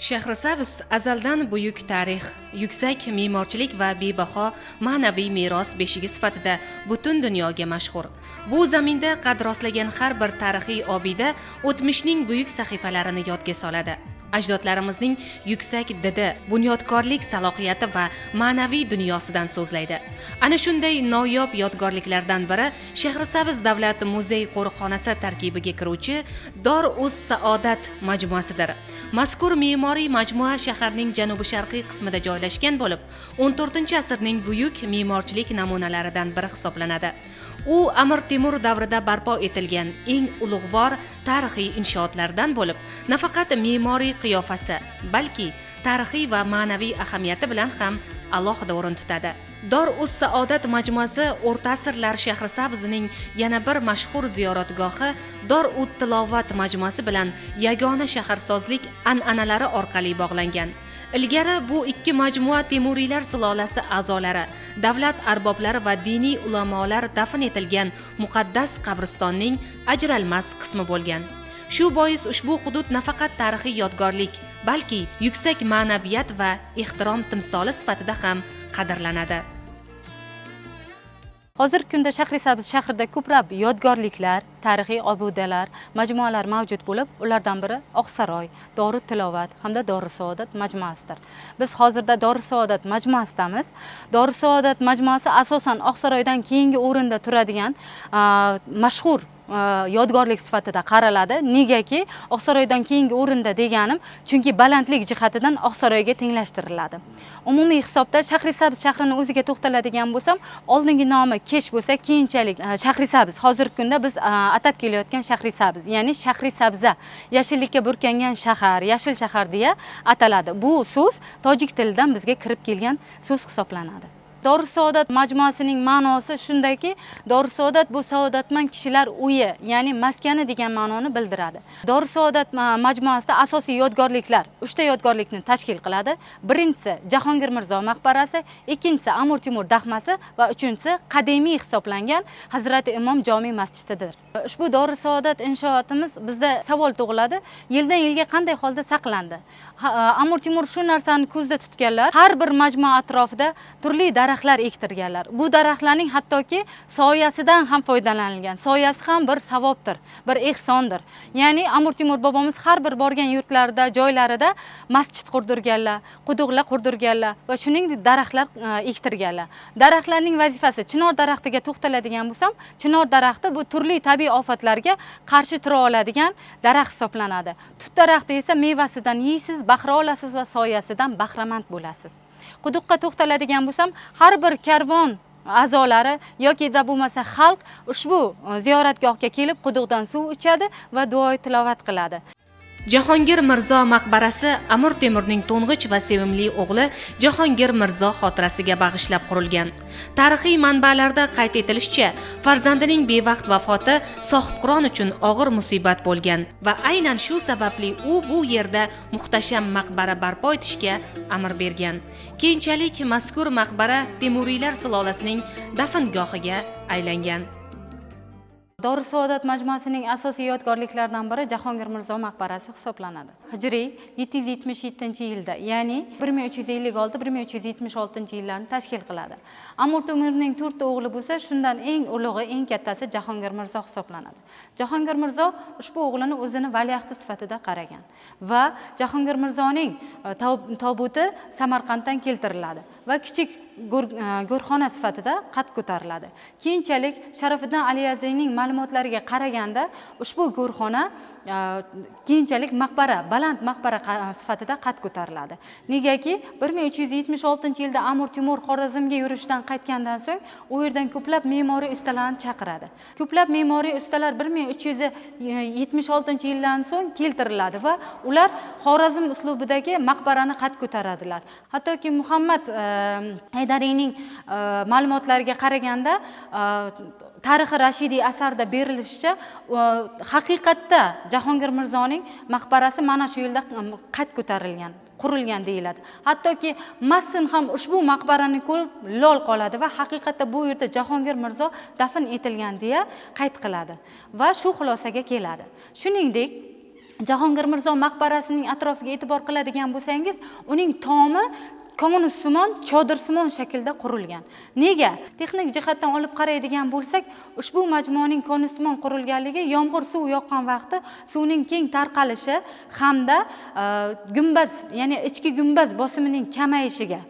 Shahrisabz azaldan buyuk tarix, yuksak me'morchilik va bebaho ma'naviy meros beshigi sifatida butun dunyoga mashhur. Bu zaminda qad rostlagan har bir tarixiy obida o'tmishning buyuk sahifalarini yodga soladi. Ajdodlarimizning yuksak didi, bunyodkorlik salohiyati va ma'naviy dunyosidan so'zlaydi. Ana shunday noyob yodgorliklardan biri Shahrisabz davlat muzey qo'riqxonasi tarkibiga kiruvchi Dor-uz-Saodat majmuasidir. Mazkur me'moriy majmua shaharning janubi-sharqiy qismida joylashgan bo'lib, 14-asrning buyuk me'morchilik namunalaridan biri hisoblanadi. U Amir Temur davrida barpo etilgan eng ulug'vor tarixiy inshootlardan bo'lib, nafaqat me'moriy qiyofasi, balki tarixiy va ma'naviy ahamiyati bilan ham alohida o'rin tutadi. Dor-uz-Saodat majmuasi o'rta asrlar Shahrisabzning yana bir mashhur ziyoratgohi Dor-ut-Tilovat majmuasi bilan yagona shaharsozlik an'analari orqali bog'langan. Ilgari bu ikki majmua Temuriylar sulolasi a'zolari, davlat arboblari va diniy ulamolar dafn etilgan muqaddas qabristonning ajralmas qismi bo'lgan. Shu bois ushbu hudud nafaqat tarixiy yodgorlik, balki yuksak ma'naviyat va ehtirom timsoli sifatida ham qadrlanadi. Hozirgi kunda Shahrisabz shahrida ko'plab yodgorliklar, tarixiy obudalar, majmualar mavjud bo'lib, ulardan biri Oqsaroy, Dor-ut-Tilovat hamda Dor-u-Saodat majmuasidir. Biz hozirda Dor-u-Saodat majmuasidamiz. Dor-u-Saodat majmuasi asosan Oqsaroydan keyingi o'rinda turadigan mashhur yodgorlik sifatida qaraladi. Negaki Oqsaroydan keyingi o'rinda deganim, chunki balandlik jihatidan Oqsaroyga tenglashtiriladi. Umumiy hisobda Shahrisabz shahrini o'ziga to'xtaladigan bo'lsam, oldingi nomi Kesh bo'lsa, keyinchalik Shahrisabz. Hozirgi kunda biz atab kelayotgan Shahrisabz, ya'ni Shahrisabza, yashillikka burkangan shahar, yashil shahar deya ataladi. Bu so'z tojik tilidan bizga kirib kelgan so'z hisoblanadi. Dor-u-Saodat majmuasining ma'nosi shundaki, Dor-u-Saodat bu saodatmand kishilar uyi, ya'ni maskani degan ma'noni bildiradi. Dor-u-Saodat majmuasida asosiy yodgorliklar 3 ta yodgorlikni tashkil qiladi. Birinchisi Jahongir Mirzo maqbarasi, ikkinchisi Amir Temur dahmasi va uchinchisi qadimiy hisoblangan Hazrati Imom Jome masjididir. Ushbu Dor-u-Saodat inshootimiz bizda savol tug'iladi, yildan yilga qanday holda saqlandi? Amir Temur shu narsani ko'zda tutganlar, har bir majmua atrofida turli daraxtlar ektirganlar. Bu daraxtlarning hattoki soyasidan ham foydalanilgan. Soyasi ham bir savobdir, bir ehsondir. Ya'ni Amir Temur bobomiz har bir borgan yurtlarida, joylarida masjid qurdirganlar, quduqlar qurdirganlar va shuningdek daraxtlar ektirganlar. Daraxtlarning vazifasi, chinor daraxtiga to'xtaladigan bo'lsam, chinor daraxti bu turli tabiiy ofatlarga qarshi tura oladigan daraxt hisoblanadi. Tut daraxti esa mevasidan yeysiz, bahra olasiz va soyasidan bahramand bo'lasiz. Quduqqa to'xtaladigan bo'lsam, har bir karvon a'zolari yoki da bo'lmasa xalq ushbu ziyoratgohga kelib quduqdan suv ichadi va duo tilovat qiladi. Jahongir Mirzo maqbarasi Amir Temurning to'ng'ich va sevimli o'g'li Jahongir Mirzo xotirasiga bag'ishlab qurilgan. Tarixiy manbalarda qayd etilishicha, farzandining bevaqt vafoti sohibqiron uchun og'ir musibat bo'lgan va aynan shu sababli u bu yerda muhtasham maqbara barpo etishga amr bergan. Keyinchalik mazkur maqbara Temuriylar sulolasining dafngohiga aylangan. Dor-u-Saodat majmuasining asosiy yodgorliklaridan biri Jahongir Mirzo maqbarasi hisoblanadi. Hijriy 777-yilda, ya'ni 1356-1376-yillarni tashkil qiladi. Amir Temurning 4 ta o'g'li bo'lsa, shundan eng ulug'i, eng kattasi Jahongir Mirzo hisoblanadi. Jahongir Mirzo ushbu o'g'lini o'zini valiahdi sifatida qaragan va Jahongir Mirzoning tobuti Samarqanddan keltiriladi va kichik go'rxona sifatida qad ko'tariladi. Keyinchalik Sharofiddin Aliyaziyning ma'lumotlariga qaraganda, ushbu go'rxona keyinchalik maqbara, baland maqbara sifatida qad ko'tariladi. Negaki 1376-yilda Amir Temur Xorazmga yurishdan qaytgandan so'ng, u yerdan ko'plab me'moriy ustalarni chaqiradi. Ko'plab me'moriy ustalar 1376-yildan so'ng keltiriladi va ular Xorazm uslubidagi maqbarani qad ko'taradilar. Hattoki Muhammad Haydariyning ma'lumotlariga qaraganda, Tarixi Rashidiy asarda berilishicha, haqiqatda Jahongir Mirzoning maqbarasi mana shu yilda qad ko'tarilgan, qurilgan deyiladi. Hattoki Massin ham ushbu maqbarani ko'rib lol qoladi va haqiqatda bu yerda Jahongir Mirzo dafn etilgan deya qayd qiladi va shu xulosaga keladi. Shuningdek, Jahongir Mirzo maqbarasining atrofiga e'tibor qiladigan bo'lsangiz, uning tomi konussimon, chodirsimon shaklda qurilgan. Nega? Texnik jihatdan olib qaraydigan bo'lsak, ushbu majmuaning konussimon qurilganligi yomg'ir suv yoqqan vaqtda suvning keng tarqalishi hamda gumbaz, ya'ni ichki gumbaz bosimining kamayishiga,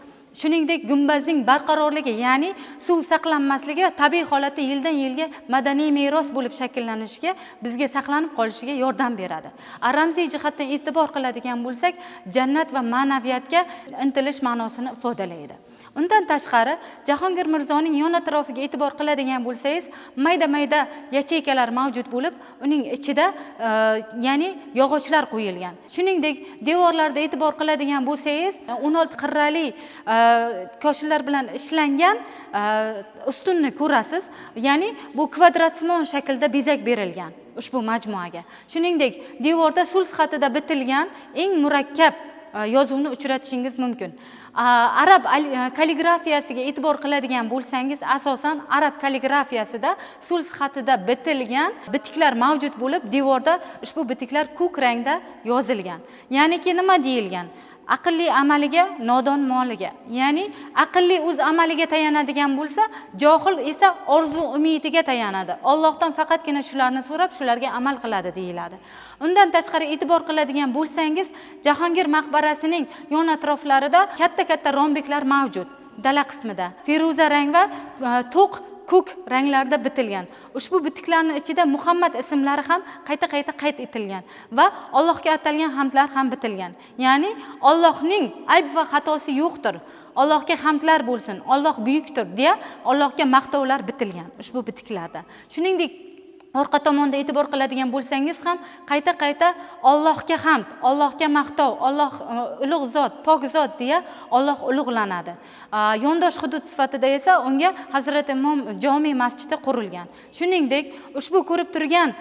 shuningdek gumbazning barqarorligi, ya'ni suv saqlanmasligi va tabiiy holatda yildan yilga madaniy meros bo'lib shakllanishiga, bizga saqlanib qolishiga yordam beradi. Ramziy jihatdan e'tibor qiladigan bo'lsak, jannat va ma'naviyatga intilish ma'nosini ifodalaydi. Undan tashqari, Jahongir Mirzoning yon atrofiga e'tibor qiladigan bo'lsangiz, mayda-mayda yacheykalar mavjud bo'lib, uning ichida ya'ni yog'ochlar qo'yilgan. Shuningdek, devorlarda e'tibor qiladigan bo'lsangiz, 16 qirrali koshillar bilan ishlangan ustunni ko'rasiz. Ya'ni bu kvadratsimon shaklda bezak berilgan ushbu majmuaga. Shuningdek, devorda sulh xatida bitilgan eng murakkab yozuvni uchratishingiz mumkin. Arab kalligrafiyasiga e'tibor qiladigan bo'lsangiz, asosan arab kalligrafiyasida sulh xatida bitilgan bitiklar mavjud bo'lib, devorda ushbu bitiklar ko'k rangda yozilgan. Ya'niki nima deyilgan? Aqlli amaliga, nodon moliga. Ya'ni aqlli o'z amaliga tayanadigan bo'lsa, johil esa orzu umidiga tayanadi. Allohdan faqatgina shularni so'rab, shularga amal qiladi deyiladi. Undan tashqari e'tibor qiladigan bo'lsangiz, Jahongir maqbarasining yon atroflarida katta-katta rombiklar mavjud. Dala qismida feruza rang va to'q ko'k ranglarda bitilgan. Ushbu bitiklarning ichida Muhammad ismlari ham qayta-qayta qayd etilgan va Allohga atalgan hamdlar ham bitilgan. Ya'ni Allohning ayb va xatosi yo'qdir. Allohga hamdlar bo'lsin, Alloh buyukdir deya Allohga maqtovlar bitilgan ushbu bitiklarda. Shuningdek, orqa tomonda e'tibor qiladigan bo'lsangiz ham qayta-qayta Allohga hamd, Allohga maqtov, Alloh ulug' zot, pok zot deya Alloh ulug'lanadi. Yondosh hudud sifatida esa unga Hazrat Imom jome masjidi qurilgan. Shuningdek, ushbu ko'rib turgan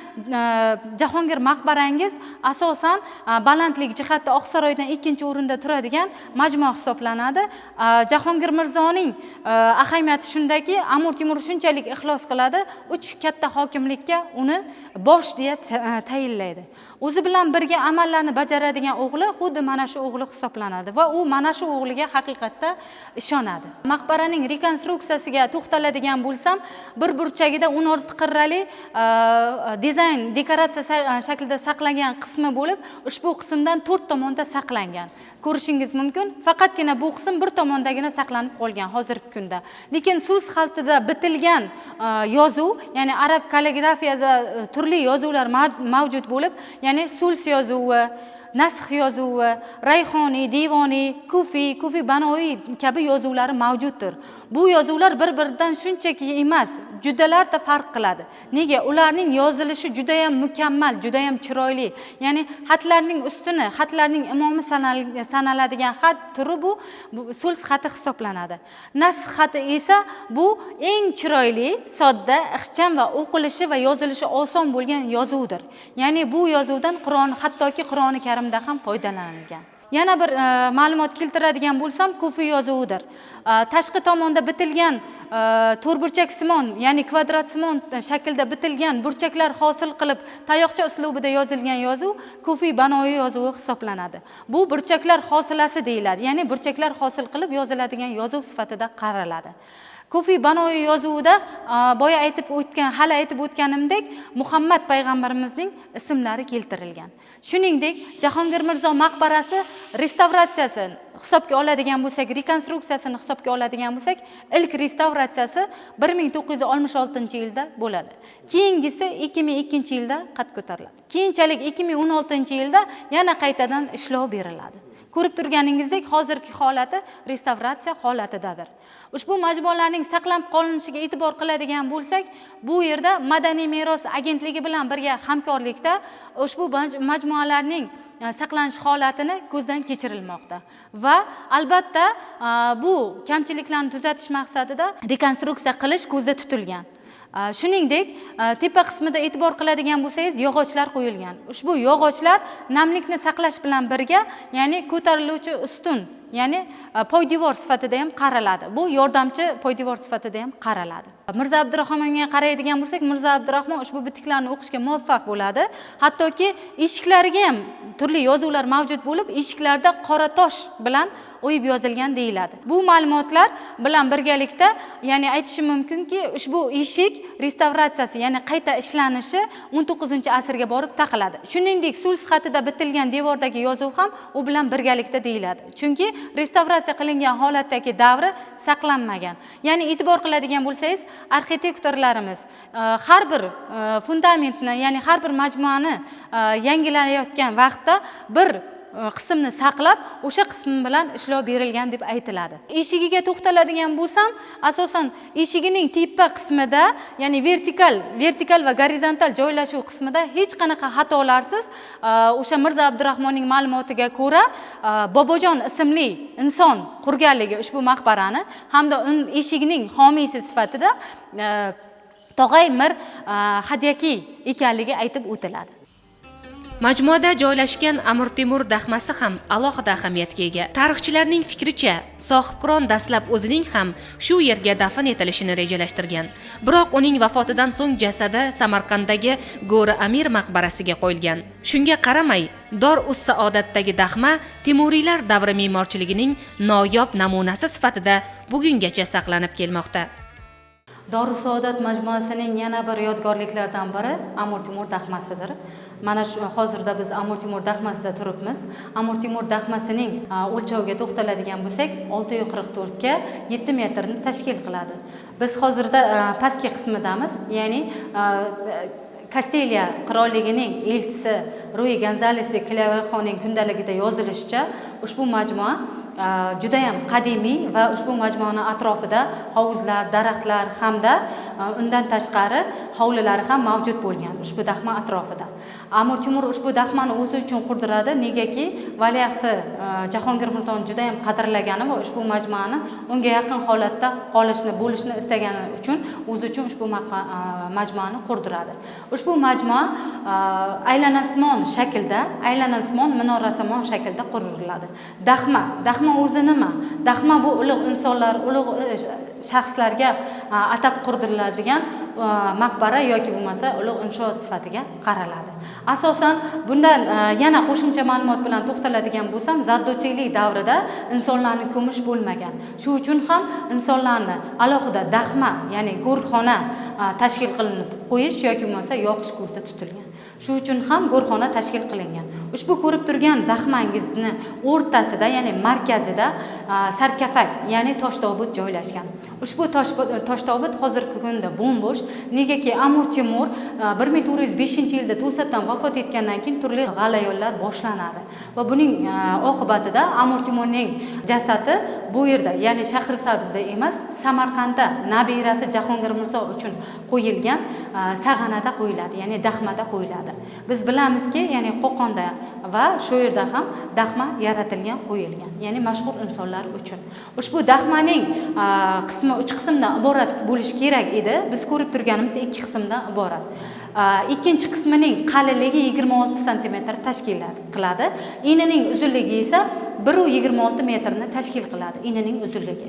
Jahongir maqbarangiz asosan balandlik jihatda Oqsaroydan 2-o'rinda turadigan majmua hisoblanadi. Jahongir Mirzoning ahamiyati shundaki, Amir Temur shunchalik ixlos qiladi, 3 katta hokimlikka uni bosh deya tayinlaydi. O'zi bilan birga amallarni bajaradigan o'g'li xuddi mana shu o'g'li hisoblanadi va u mana shu o'g'liga haqiqatda ishonadi. Maqbaraning rekonstruksiyasiga to'xtaladigan bo'lsam, bir burchagida 16 qirrali dizayn, dekoratsiya shaklida saqlangan qismi bo'lib, ushbu qismdan 4 tomonda saqlangan. Ko'rishingiz mumkin, faqatgina bu qism bir tomondagina saqlanib qolgan hozirgi kunda. Lekin sulh xatida bitilgan yozuv, ya'ni arab kalligrafiyada turli yozuvlar mavjud bo'lib, ya'ni sulh yozuvi, nasx yozuvi, rayhoniy, devoniy, kufiy banoiy kabi yozuvlari mavjuddir. Bu yozuvlar bir-biridan shunchaki emas, judalarda farq qiladi. Nega? Ularning yozilishi juda ham mukammal, juda ham chiroyli. Ya'ni xatlarning ustuni, xatlarning imomi sanaladigan xat turi bu sulh xati hisoblanadi. Nasx xati esa bu eng chiroyli, sodda, ixcham va o'qilishi va yozilishi oson bo'lgan yozuvdir. Ya'ni bu yozuvdan Qur'on, hattoki Qur'oni Karimda ham foydalanilgan. Yana bir ma'lumot keltiradigan bo'lsam, kufiy yozuvidir. Tashqi tomonda bitilgan to'rtburchak simon, ya'ni kvadrat simon shaklda bitilgan burchaklar hosil qilib tayoqcha uslubida yozilgan yozuv kufiy banoiy yozuvi hisoblanadi. Bu burchaklar hosilasi deyiladi, ya'ni burchaklar hosil qilib yoziladigan yozuv sifatida qaraladi. Kufiy banoiy yozuvida boya hali aytib o'tganimdek, Muhammad payg'ambarimizning ismlari keltirilgan. Shuningdek, Jahongir Mirzo maqbarasi restavratsiyasi hisobga oladigan bo'lsak, rekonstruksiyasini hisobga oladigan bo'lsak, ilk restavratsiyasi 1966-yilda bo'ladi. Keyingisi 2002-yilda qad ko'tariladi. Keyinchalik 2016-yilda yana qaytadan ishlov beriladi. Ko'rib turganingizdek, hozirgi holati restavratsiya holatidadir. Ushbu majmualarning saqlanib qolinishiga e'tibor qiladigan bo'lsak, bu yerda Madaniy meros agentligi bilan birga hamkorlikda ushbu majmualarning saqlanish holatini ko'zdan kechirilmoqda va albatta bu kamchiliklarni tuzatish maqsadida rekonstruksiya qilish ko'zda tutilgan. Shuningdek, tepa qismida e'tibor qiladigan bo'lsangiz, yog'ochlar qo'yilgan. Ushbu yog'ochlar namlikni saqlash bilan birga, ya'ni ko'tariluvchi ustun ya'ni poydevor sifatida ham qaraladi. Bu yordamchi poydevor sifatida ham qaraladi. Mirzo Abdurahmonga qaraydigan bo'lsak, Mirzo Abdurahmon ushbu bitiklarni o'qishga muvaffaq bo'ladi. Hattoki eshiklariga ham turli yozuvlar mavjud bo'lib, eshiklarda qora tosh bilan o'yib yozilgan deyiladi. Bu ma'lumotlar bilan birgalikda, ya'ni aytishim mumkinki, ushbu eshik restavratsiyasi, ya'ni qayta ishlanishi 19-asrga borib taqiladi. Shuningdek, sul sifatida bitilgan devordagi yozuv ham u bilan birgalikda deyiladi. Chunki restavratsiya qilingan holatdagi davri saqlanmagan. Ya'ni e'tibor qiladigan bo'lsangiz, arxitektorlarimiz har bir fundamentni, ya'ni har bir majmuani yangilanayotgan vaqtda bir qismni saqlab, o'sha qism bilan ishlov berilgan deb aytiladi. Eshigiga to'xtaladigan bo'lsam, asosan eshigining tepa qismida, ya'ni vertikal va gorizontal joylashuv qismida hech qanaqa xatolarsiz o'sha Mirzo Abdurahmonning ma'lumotiga ko'ra Bobojon ismli inson qurganligi ushbu maqbarani hamda eshigining homiysi sifatida Tog'ay Mir Hadyaki ekanligi aytib o'tiladi. Majmuada joylashgan Amir Temur daxmasi ham alohida ahamiyatga ega. Tarixchilarning fikricha, sohibqiron dastlab o'zining ham shu yerga dafn etilishini rejalashtirgan. Biroq uning vafotidan so'ng jasadi Samarqanddagi Go'ri Amir maqbarasiga qo'yilgan. Shunga qaramay, Dor-us-Saodatdagi daxma Temuriylar davri me'morchiligining noyob namunasi sifatida bugungacha saqlanib kelmoqda. Dor-us-Saodat majmuasining yana bir yodgorliklaridan biri Amir Temur daxmasidir. Mana shu hozirda biz Amir Temur daxmasida turibmiz. Amir Temur daxmasining o'lchoviga to'xtaladigan bo'lsak, 644 ga 7 metrni tashkil qiladi. Biz hozirda pastki qismidamiz, ya'ni Kastiliya qirolligining elchisi Ruy Gonzales de Clavijo'ning kundaligida yozilishicha, ushbu majmua juda ham qadimiy va ushbu majmuaning atrofida hovuzlar, daraxtlar hamda undan tashqari hovlilari ham mavjud bo'lgan ushbu daxma atrofida. Amir Temur ushbu daxmani o'zi uchun qurdiradi, negaki valiahdi Jahongir Mirzoni juda ham qadrlagani va ushbu majmuani unga yaqin holatda bo'lishni istagani uchun o'zi uchun ushbu majmuani qurdiradi. Ushbu majmua aylanasimon shaklda, aylanasimon minorasimon shaklda qurdiriladi. Daxma o'zi nima? Daxma bu ulug' insonlar, ulug' shaxslarga atab qurdiriladigan maqbara yoki bo'lmasa ulug' inshoot sifatiga qaraladi. Asosan bundan yana qo'shimcha ma'lumot bilan to'xtaladigan bo'lsam, zardo'chilik davrida insonlarni ko'mish bo'lmagan. Shu uchun ham insonlarni alohida daxma, ya'ni go'rxona tashkil qilinib qo'yish yoki bo'lmasa yoqish ko'zda tutilgan. Shu uchun ham go'rxona tashkil qilingan. Ushbu ko'rib turgan daxmangizni o'rtasida, ya'ni markazida sarkofag, ya'ni tosh tobut joylashgan. Ushbu tosh tobut hozirgi kunda bo'm-bo'sh, negaki Amir Temur 1405-yilda to'satdan vafot etgandan keyin turli g'alayonlar boshlanadi va buning oqibatida Amir Temurning jasadi bu yerda, ya'ni Shahrisabzda emas, Samarqandda nabirasi Jahongir Mirzo uchun qo'yilgan sag'anada qo'yiladi, ya'ni daxmada qo'yiladi. Biz bilamizki, ya'ni Qo'qonda va shu yerda ham daxma yaratilgan, qo'yilgan, ya'ni mashhur insonlar uchun. Ushbu daxmaning qismi 3 qismdan iborat bo'lishi kerak edi. Biz ko'rib turganimiz 2 qismdan iborat. Ikkinchi qismining qalinligi 26 sm tashkil qiladi. Enining uzunligi esa 1.26 metrni tashkil qiladi, enining uzunligi.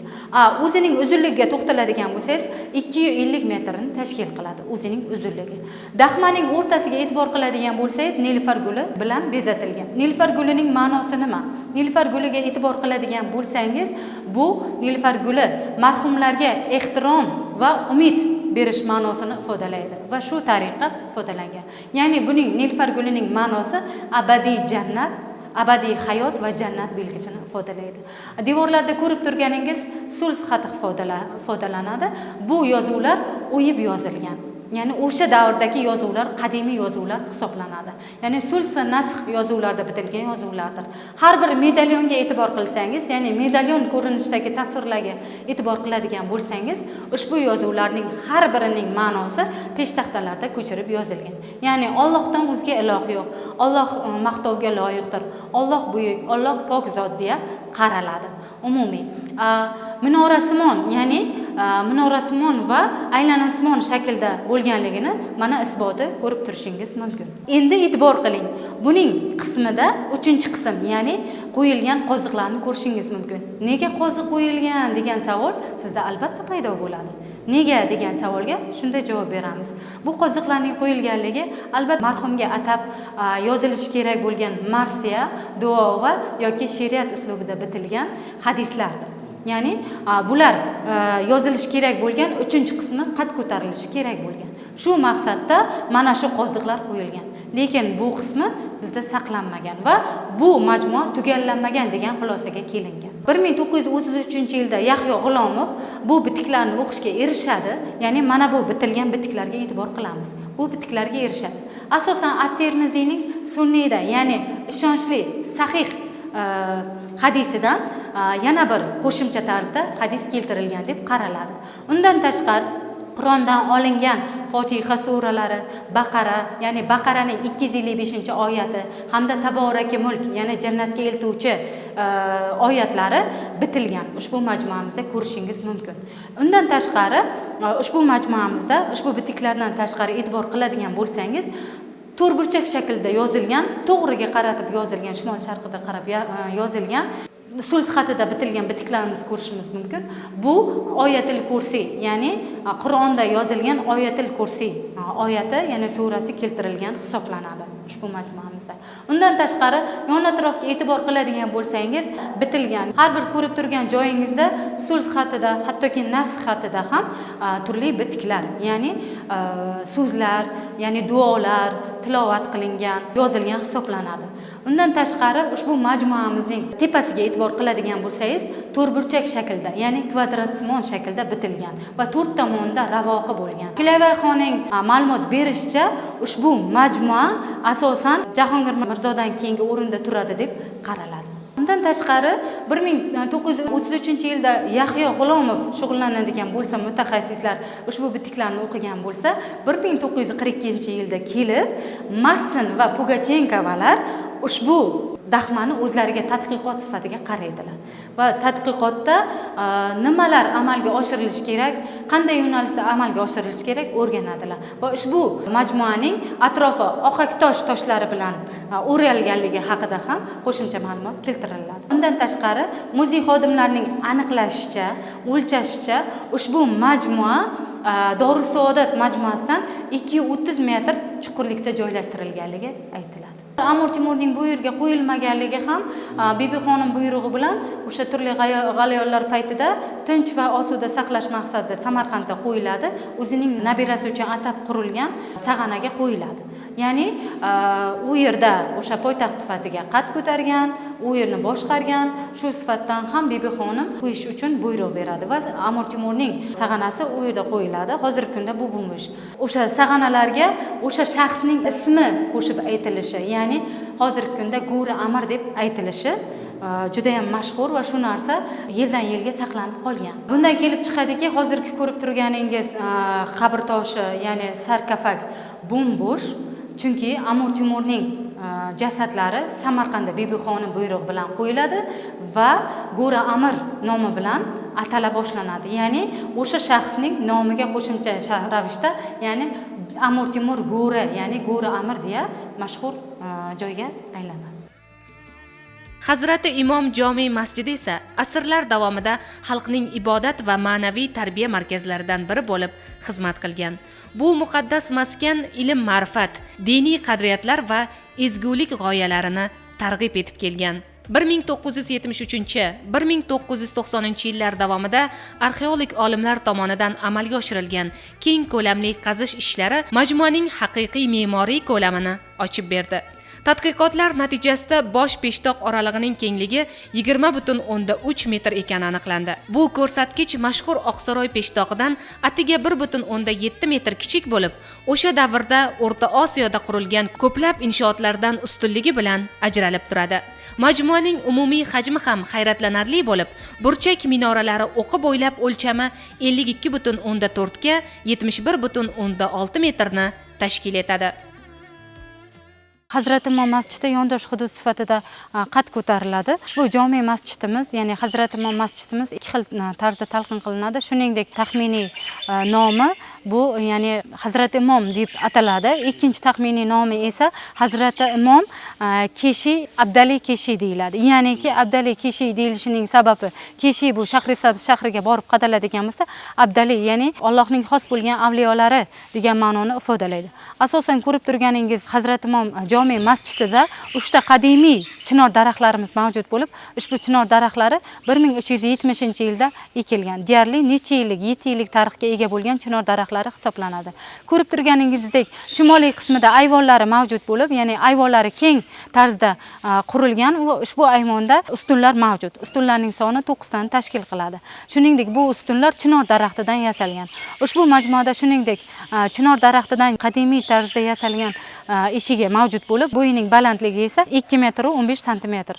O'zining uzunligiga to'xtaladigan bo'lsangiz, 250 metrni tashkil qiladi o'zining uzunligi. Daxmaning o'rtasiga e'tibor qiladigan bo'lsangiz, nilufar guli bilan bezatilgan. Nilufar gulining ma'nosi nima? Nilufar guliga e'tibor qiladigan bo'lsangiz, bu nilufar guli marhumlarga ehtirom va umid berish ma'nosini ifodalaydi va shu tariqa ifodalangan. Ya'ni buning nilufar gulining ma'nosi abadiy jannat, abadiy hayot va jannat belgisini ifodalaydi. Devorlarda ko'rib turganingiz sulh xati ifodalanadi. Bu yozuvlar o'yib yozilgan. Ya'ni o'sha davrdagi yozuvlar qadimiy yozuvlar hisoblanadi. Ya'ni sulh va nasx yozuvlarda bitilgan yozuvlardir. Har bir medalyonga e'tibor qilsangiz, ya'ni medalyon ko'rinishidagi tasvirlarga e'tibor qiladigan bo'lsangiz, ushbu yozuvlarning har birining ma'nosi peshtaxtalarda ko'chirib yozilgan. Ya'ni Allohdan o'zga iloh yo'q. Alloh maqtovga loyiqdir. Alloh buyuk, Alloh pok zot deya qaraladi. Umumiy minorasimon, ya'ni minorasimon va aylanasimon shaklda bo'lganligini mana isboti ko'rib turishingiz mumkin. Endi e'tibor qiling. Buning qismida 3-qism, ya'ni qo'yilgan qoziqlarni ko'rishingiz mumkin. Nega qoziq qo'yilgan degan savol sizda albatta paydo bo'ladi. Nega degan savolga shunday javob beramiz. Bu qoziqlarning qo'yilganligi albatta marhumga atab yozilishi kerak bo'lgan marsiya, duo va yoki she'riyat uslubida bitilgan hadislardir. Ya'ni bular yozilishi kerak bo'lgan 3-qismi qad ko'tarilishi kerak bo'lgan. Shu maqsadda mana shu qoziqlar qo'yilgan. Lekin bu qismi bizda saqlanmagan va bu majmua tugallanmagan degan xulosaga kelingan. 1933-yilda Yahyo G'ulomov bu bitiklarni o'qishga erishadi. Ya'ni mana bu bitilgan bitiklarga e'tibor qilamiz. Bu bitiklarga erishadi. Asosan At-Termiziyning sunniyda, ya'ni ishonchli, sahih hadisidan yana bir qo'shimcha tarzda hadis keltirilgan deb qaraladi. Undan tashqari Qur'ondan olingan Fotiha suralari, Baqara, ya'ni Baqaraning 255-oyati hamda Taboraki mulk, ya'ni jannatga eltuvchi oyatlari bitilgan. Ushbu majmuamizda ko'rishingiz mumkin. Undan tashqari ushbu majmuamizda ushbu bitiklardan tashqari e'tibor qiladigan bo'lsangiz, to'rtburchak shaklda yozilgan, to'g'riga qaratib yozilgan, shimol sharqida qarab yozilgan sulh xatida bitilgan bitiklarimizni ko'rishimiz mumkin. Bu Oyatul Kursi, ya'ni Qur'onda yozilgan Oyatul Kursi oyati, ya'ni surasi keltirilgan hisoblanadi ushbu majmuamizda. Undan tashqari yon atrofga e'tibor qiladigan bo'lsangiz, bitilgan har bir ko'rib turgan joyingizda sulh xatida, hattoki nasx xatida ham turli bitiklar, ya'ni so'zlar, ya'ni duolar tilovat qilingan, yozilgan hisoblanadi. Undan tashqari ushbu majmuamizning tepasiga e'tibor qiladigan bo'lsangiz, to'rtburchak shaklda, ya'ni kvadratsimon shaklda bitilgan va 4 tomonda ravoqi bo'lgan. Kilayvayxonning ma'lumot berishicha, ushbu majmua asosan Jahongir Mirzodan keyingi o'rinda turadi deb qaraladi. Undan tashqari 1933-yilda Yahyo G'ulomov shug'ullanadigan bo'lsa, mutaxassislar ushbu bitiklarni o'qigan bo'lsa, 1942-yilda kelib Massin va Pugachenkovalar ushbu daxmani o'zlariga tadqiqot sifatiga qaraydilar va tadqiqotda nimalar amalga oshirilishi kerak, qanday yo'nalishda amalga oshirilishi kerak o'rganadilar va ushbu majmuaning atrofi oqaktosh toshlari bilan o'ralganligi haqida ham qo'shimcha ma'lumot keltiriladi. Undan tashqari muzey xodimlarining aniqlashicha, o'lchashicha ushbu majmua Dorussaodat majmuasidan 230 metr chuqurlikda joylashtirilganligi aytiladi. Amir Temurning bu yerga qo'yilmaganligi ham Bibixonim buyrug'i bilan o'sha turli g'alayonlar paytida tinch va osuda saqlash maqsadida Samarqandda qo'yiladi. O'zining nabirasi uchun atab qurilgan sag'anaga qo'yiladi. Ya'ni u yerda o'sha poytaxt sifatiga qad ko'targan, u yerni boshqargan, shu sifatdan ham Bibixonim qo'yish uchun buyruq beradi va Amir Temurning sag'anasi u yerda qo'yiladi. Hozirgi kunda bu bo'lmish. O'sha sag'analarga o'sha shaxsning ismi qo'shib aytilishi, ya'ni hozirgi kunda Go'ri Amir deb aytilishi juda ham mashhur va shu narsa yildan yilga saqlanib qolgan. Bundan kelib chiqadiki, hozirgi ko'rib turganingiz qabr toshi, ya'ni sarkofag bo'm-bo'sh, chunki Amir Temurning jasadlari Samarqandda Bibixonim buyrug'i bilan qo'yiladi va Go'ri Amir nomi bilan atala boshlanadi. Ya'ni o'sha shaxsning nomiga qo'shimcha ravishda, ya'ni Amir Temur Go'ri, ya'ni Go'ri Amir deya mashhur joyga aylanadi. Hazrati Imom Jome masjidi esa asrlar davomida xalqning ibodat va ma'naviy tarbiya markazlaridan biri bo'lib xizmat qilgan. Bu muqaddas maskan ilm, ma'rifat, diniy qadriyatlar va ezgulik g'oyalarini targ'ib etib kelgan. 1973-1990 yillar davomida arxeolog olimlar tomonidan amalga oshirilgan keng ko'lamli qazish ishlari majmuaning haqiqiy me'moriy ko'lamini ochib berdi. Tadqiqotlar natijasida bosh peshtoq oralig'ining kengligi 20,3 metr ekani aniqlandi. Bu ko'rsatkich mashhur Oqsaroy peshtoqidan atiga 1,7 metr kichik bo'lib, o'sha davrda O'rta Osiyoda qurilgan ko'plab inshootlardan ustunligi bilan ajralib turadi. Majmuaning umumiy hajmi ham hayratlanarli bo'lib, burchak minoralari o'qi bo'ylab o'lchami 52,4 ga 71,6 metrni tashkil etadi. Hazrat Imom masjidi yondosh hudud sifatida qad ko'tariladi. Ushbu jome masjidimiz, ya'ni Hazrat Imom masjidimiz ikki xil tarzda talqin qilinadi. Shuningdek, taxminiy nomi bu, ya'ni Hazrat Imom deb ataladi. Ikkinchi taxminiy nomi esa Hazrat Imom Keshi Abdali Keshi deyiladi. Ya'niki Abdali Keshi deyilishining sababi, Keshi bu Shahrisabz shahriga borib qadaladigan bo'lsa, Abdali ya'ni Allohning xos bo'lgan avliyolari degan ma'noni ifodalaydi. Asosan ko'rib turganingiz Hazrat Imom jome masjidida 3 ta qadimiy chinor daraxtlarimiz mavjud bo'lib, ushbu chinor daraxtlari 1370-yilda ekilgan. Deyarli necha yillik, 7 yillik tarixga ega bo'lgan chinor daraxtlari hisoblanadi. Ko'rib turganingizdek, shimoliy qismida ayvonlari mavjud bo'lib, ya'ni ayvonlari keng tarzda qurilgan va ushbu ayvonda ustunlar mavjud. Ustunlarning soni 9 tani tashkil qiladi. Shuningdek, bu ustunlar chinor daraxtidan yasalgan. Ushbu majmuada shuningdek, chinor daraxtidan qadimiy tarzda yasalgan eshigi mavjud bo'lib, bo'yining balandligi esa 2 metr 15 santimetr.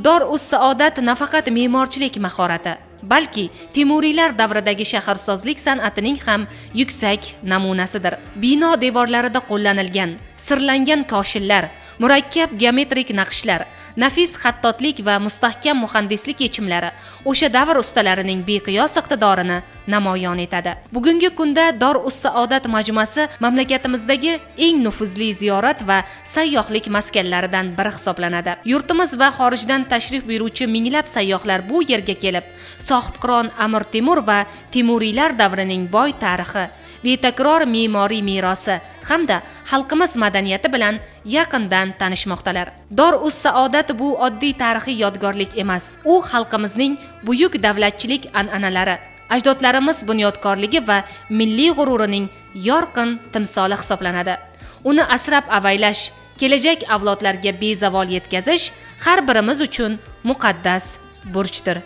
Dor-us-Saodat nafaqat me'morchilik mahorati, balki Temuriylar davridagi shaharsozlik san'atining ham yuksak namunasidir. Bino devorlarida qo'llanilgan sirlangan koshillar, murakkab geometrik naqshlar, nafis xattotlik va mustahkam muhandislik yechimlari o'sha davr ustalarining beqiyos iqtidorini namoyon etadi. Bugungi kunda Dor-us-Saodat majmuasi mamlakatimizdagi eng nufuzli ziyorat va sayyohlik maskanlaridan biri hisoblanadi. Yurtimiz va xorijdan tashrif buyuruvchi minglab sayyohlar bu yerga kelib, sohibqiron Amir Temur va Temuriylar davrining boy tarixi, betakror me'moriy merosi hamda xalqimiz madaniyati bilan yaqindan tanishmoqdalar. Dor-us-Saodat bu oddiy tarixiy yodgorlik emas. U xalqimizning buyuk davlatchilik an'analari, ajdodlarimiz bunyodkorligi va milliy g'ururining yorqin timsoli hisoblanadi. Uni asrab-avaylash, kelajak avlodlarga bezavol yetkazish har birimiz uchun muqaddas burchdir.